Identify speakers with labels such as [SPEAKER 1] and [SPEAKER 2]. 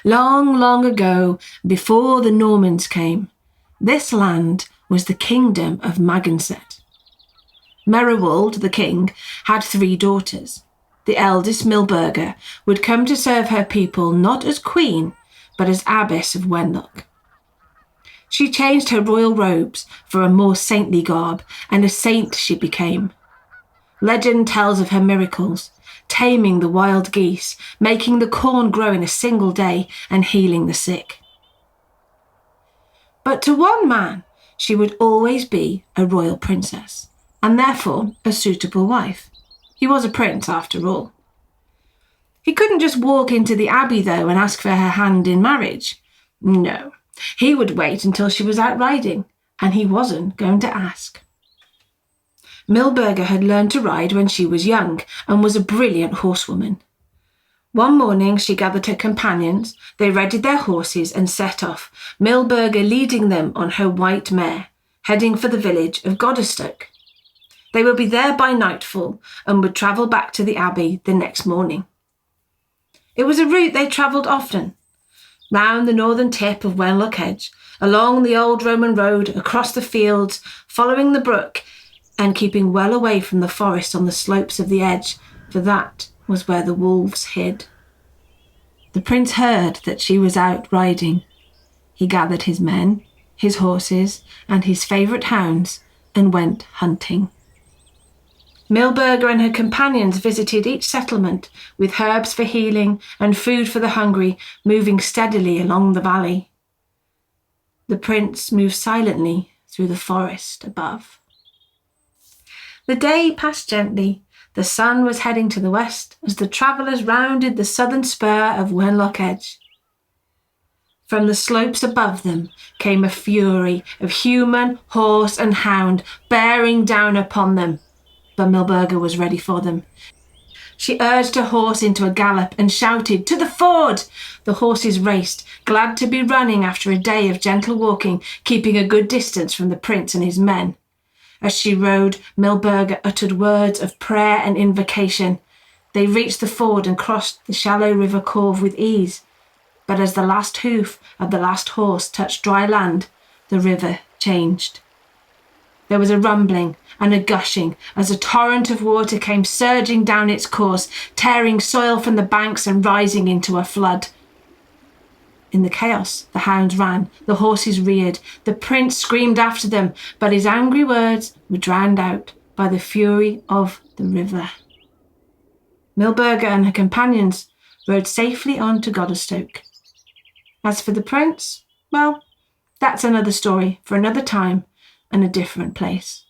[SPEAKER 1] Long, long ago, before the Normans came, this land was the kingdom of Maganset. Meriwald, the king, had 3 daughters. The eldest, Milburga, would come to serve her people not as queen, but as abbess of Wenlock. She changed her royal robes for a more saintly garb, and a saint she became. Legend tells of her miracles, taming the wild geese, making the corn grow in a single day, and healing the sick. But to one man, she would always be a royal princess, and therefore a suitable wife. He was a prince, after all. He couldn't just walk into the abbey, though, and ask for her hand in marriage. No, he would wait until she was out riding, and he wasn't going to ask. Milburga had learned to ride when she was young and was a brilliant horsewoman. One morning she gathered her companions, they readied their horses and set off, Milburga leading them on her white mare, heading for the village of Godderstoke. They would be there by nightfall and would travel back to the abbey the next morning. It was a route they travelled often, round the northern tip of Wenlock Edge, along the old Roman road, across the fields, following the brook, and keeping well away from the forest on the slopes of the edge, for that was where the wolves hid. The prince heard that she was out riding. He gathered his men, his horses, and his favourite hounds, and went hunting. Milburga and her companions visited each settlement with herbs for healing and food for the hungry, moving steadily along the valley. The prince moved silently through the forest above. The day passed gently. The sun was heading to the west as the travellers rounded the southern spur of Wenlock Edge. From the slopes above them came a fury of human, horse and hound bearing down upon them. But Milburga was ready for them. She urged her horse into a gallop and shouted, "To the ford!" The horses raced, glad to be running after a day of gentle walking, keeping a good distance from the prince and his men. As she rode, Milburga uttered words of prayer and invocation. They reached the ford and crossed the shallow river Corve with ease. But as the last hoof of the last horse touched dry land, the river changed. There was a rumbling and a gushing as a torrent of water came surging down its course, tearing soil from the banks and rising into a flood. In the chaos, the hounds ran, the horses reared, the prince screamed after them, but his angry words were drowned out by the fury of the river. Milburga and her companions rode safely on to Godderstoke. As for the prince, well, that's another story for another time and a different place.